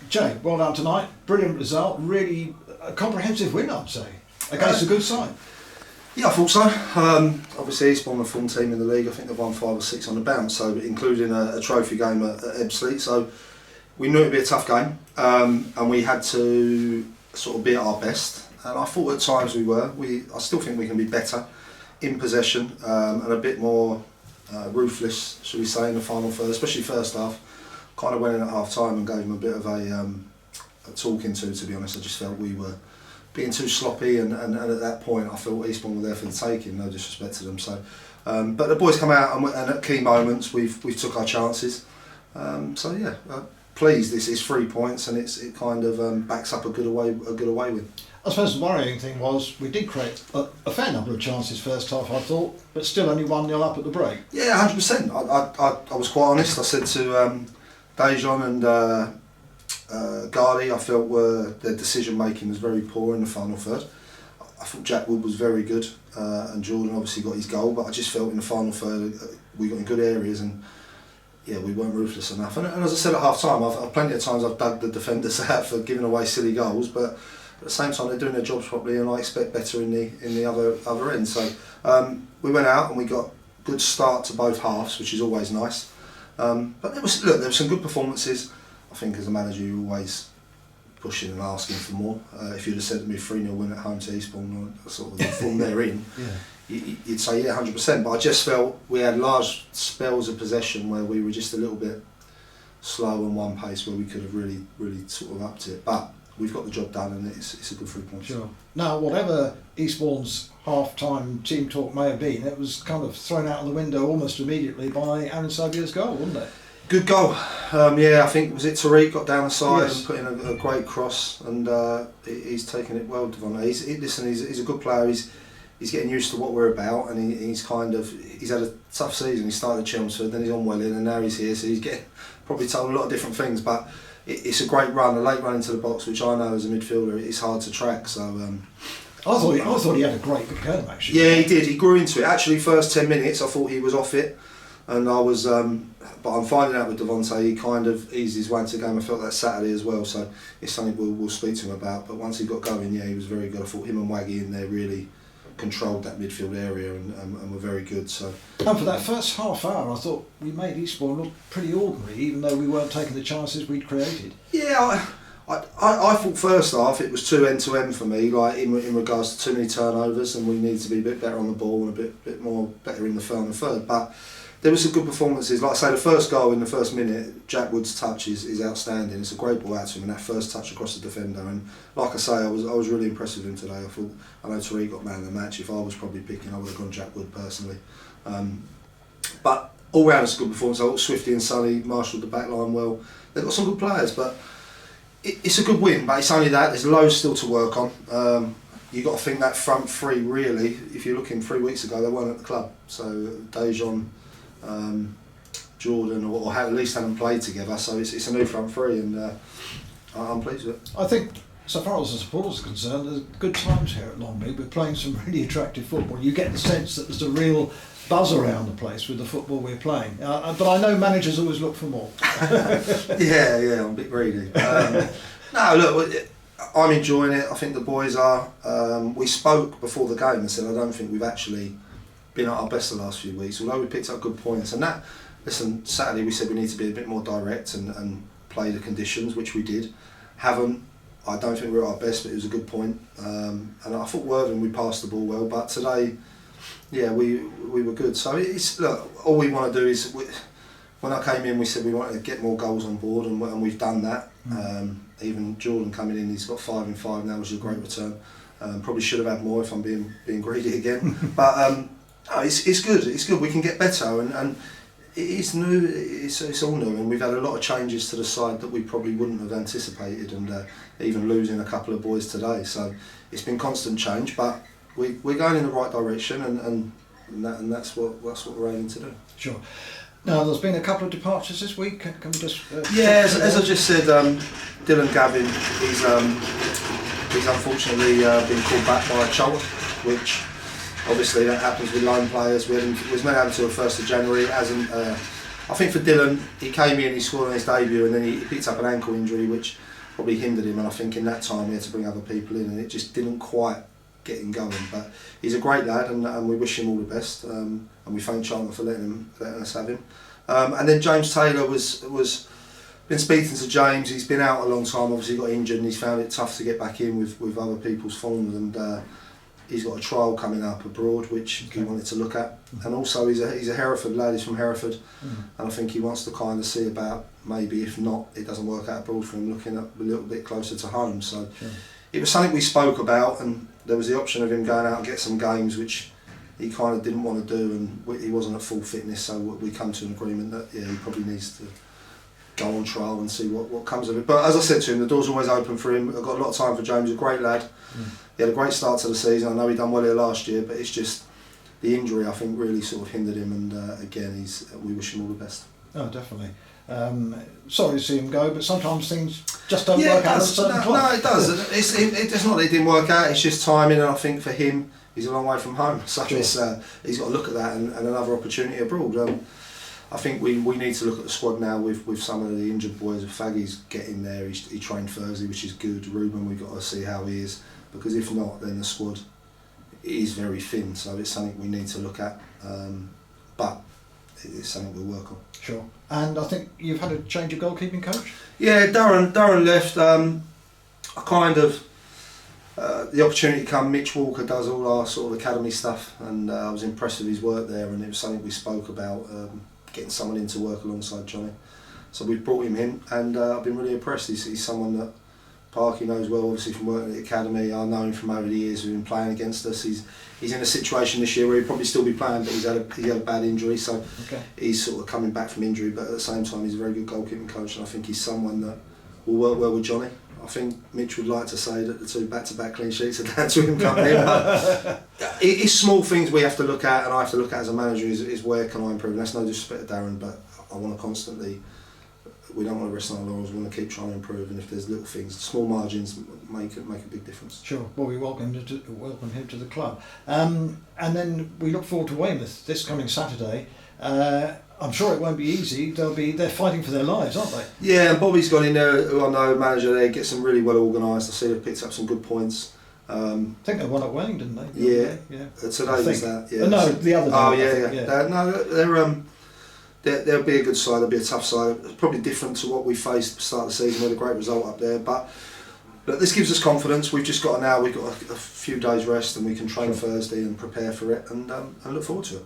Jay, well done tonight. Brilliant result. Really a comprehensive win, I'd say, against a good side. Yeah, I thought so. Obviously, Eastbourne are a form team in the league. I think they've won 5 or 6 on the bounce, so including a trophy game at Ebbsfleet. So we knew it'd be a tough game, and we had to sort of be at our best. And I thought at times we were. I still think we can be better in possession and a bit more ruthless, should we say, in the final third, especially first half. Kind of went in at half time and gave them a bit of a talking to be honest. I just felt we were being too sloppy, and at that point I felt Eastbourne were there for the taking, no disrespect to them. So, but the boys come out and at key moments we've took our chances. So yeah, pleased. This is 3 points and it kind of backs up a good away win. I suppose the worrying thing was we did create a fair number of chances first half, I thought, but still only 1-0 up at the break. Yeah, 100%. I was quite honest. I said to Dejan and Gardy, I felt their decision making was very poor in the final third. I thought Jack Wood was very good, and Jordan obviously got his goal, but I just felt in the final third we got in good areas and yeah, we weren't ruthless enough. And as I said at half time, I've plenty of times I've dug the defenders out for giving away silly goals, but at the same time they're doing their jobs properly, and I expect better in the other end. So we went out and we got good start to both halves, which is always nice. But there was some good performances. I think as a manager you're always pushing and asking for more. If you'd have said to me 3-0 win at home to Eastbourne, or sort of the form they're in, you'd say yeah, 100%. But I just felt we had large spells of possession where we were just a little bit slow on one pace, where we could have really sort of upped it. But we've got the job done, and it's a good 3 points. Sure. Now, whatever Eastbourne's half-time team talk may have been, it was kind of thrown out of the window almost immediately by Aaron Saviour's goal, wasn't it? Good goal. Yeah, I think was it Tariq got down the side and put in a great cross, and he's taken it well, Devon. He's a good player. He's getting used to what we're about, and he's had a tough season. He started at Chelmsford, then he's on Welling, and now he's here. So he's getting probably told a lot of different things, but it's a great run, a late run into the box, which I know as a midfielder it's hard to track. So I thought he had a great return actually. Yeah, he did. He grew into it. Actually, first 10 minutes I thought he was off it, and I was. But I'm finding out with Devontae, he kind of eased his way into the game. I felt that Saturday as well, so it's something we'll speak to him about. But once he got going, yeah, he was very good. I thought him and Waggy in there really controlled that midfield area and were very good. So. And for that first half hour, I thought we made Eastbourne look pretty ordinary, even though we weren't taking the chances we'd created. Yeah, I thought first half it was too end-to-end for me, like in regards to too many turnovers, and we needed to be a bit better on the ball and a bit more better in the final third. But there were some good performances. Like I say, the first goal in the first minute, Jack Wood's touch is outstanding. It's a great ball out to him, and that first touch across the defender. And like I say, I was really impressed with him today. I know Tariq got man of the match. If I was probably picking, I would have gone Jack Wood personally. But all round it's a good performance. I thought Swifty and Sully marshalled the back line well. They've got some good players, but it's a good win. But it's only that. There's loads still to work on. You've got to think that front three, really, if you're looking 3 weeks ago, they weren't at the club. So Dejan, Jordan, or at least haven't played together, so it's a new front three, and I'm pleased with it. I think, so far as the supporters are concerned, there's good times here at Longmead. We're playing some really attractive football. You get the sense that there's a real buzz around the place with the football we're playing. But I know managers always look for more. yeah, I'm a bit greedy. No, look, I'm enjoying it. I think the boys are. We spoke before the game and said I don't think we've actually been at our best the last few weeks, although we picked up good points. And that, listen, Saturday we said we need to be a bit more direct and play the conditions, which we did. Haven't. I don't think we were at our best, but it was a good point. And I thought Worthing we passed the ball well, but today, yeah, we were good. So it's look, all we want to do is, when I came in, we said we wanted to get more goals on board, and we've done that. Even Jordan coming in, he's got 5 in 5 now, which is a great return. Probably should have had more if I'm being greedy again, but. No, it's good. It's good. We can get better, and it's new. It's all new, and we've had a lot of changes to the side that we probably wouldn't have anticipated, and even losing a couple of boys today. So it's been constant change, but we're going in the right direction, and that's what we're aiming to do. Sure. Now there's been a couple of departures this week. Can we just? Yeah, as I just said, Dylan Gavin, he's unfortunately been called back by a shoulder, which. Obviously that happens with loan players. We was meant to have until the 1st of January. It hasn't I think for Dylan, he came in, he scored on his debut, and then he picked up an ankle injury, which probably hindered him. And I think in that time we had to bring other people in, and it just didn't quite get him going. But he's a great lad, and we wish him all the best. And we thank Chandler for letting us have him. And then James Taylor was been speaking to James. He's been out a long time. Obviously, got injured, and he's found it tough to get back in with other people's forms. And he's got a trial coming up abroad, which he wanted to look at. And also, he's a Hereford lad. He's from Hereford, and I think he wants to kind of see about maybe if not, it doesn't work out abroad for him, looking up a little bit closer to home. So it was something we spoke about, and there was the option of him going out and get some games, which he kind of didn't want to do, and he wasn't at full fitness. So we come to an agreement that he probably needs to go on trial and see what comes of it. But as I said to him, the door's always open for him. I've got a lot of time for James. He's a great lad. He had a great start to the season. I know he done well here last year, but it's just the injury, I think, really sort of hindered him. And again, we wish him all the best. Oh, definitely. Sorry to see him go, but sometimes things just don't work out at a certain point. No, it does. It's not that it didn't work out. It's just timing, and I think for him, he's a long way from home. So he's got to look at that and another opportunity abroad. I think we need to look at the squad now with some of the injured boys. Faggy's getting there. He trained Thursday, which is good. Ruben, we've got to see how he is, because if not, then the squad is very thin. So it's something we need to look at. But it's something we'll work on. Sure. And I think you've had a change of goalkeeping coach? Yeah, Darren left. I kind of the opportunity come. Mitch Walker does all our sort of academy stuff, and I was impressed with his work there, and it was something we spoke about, getting someone in to work alongside Johnny. So we brought him in, and I've been really impressed. He's someone that Parky knows well, obviously from working at the academy. I know him from over the years. We've been playing against us. He's in a situation this year where he'll probably still be playing, but he had a bad injury, so he's sort of coming back from injury. But at the same time, he's a very good goalkeeping coach, and I think he's someone that will work well with Johnny. I think Mitch would like to say that the 2 back-to-back clean sheets are down to him coming in, but it's small things we have to look at, and I have to look at as a manager is where can I improve. And that's no disrespect to Darren, but I want to constantly. We don't want to rest on our laurels. We want to keep trying to improve, and if there's little things, small margins make a big difference. Sure. Well, we welcome him to the club, and then we look forward to Weymouth this coming Saturday. I'm sure it won't be easy. They're fighting for their lives, aren't they? Yeah, and Bobby's got in there, who I know, manager there, gets them really well organised. I see they've picked up some good points. I think they won at Welling, didn't they? Yeah. Today was that. Yeah. No, the other day. Oh yeah. They'll be a good side. They'll be a tough side. It's probably different to what we faced at the start of the season. We had a great result up there, but this gives us confidence. We've just got we've got a few days rest, and we can train Thursday and prepare for it, and look forward to it.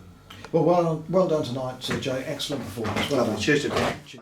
Well done tonight, Jay. Excellent performance. Well done. Cheers, Jim.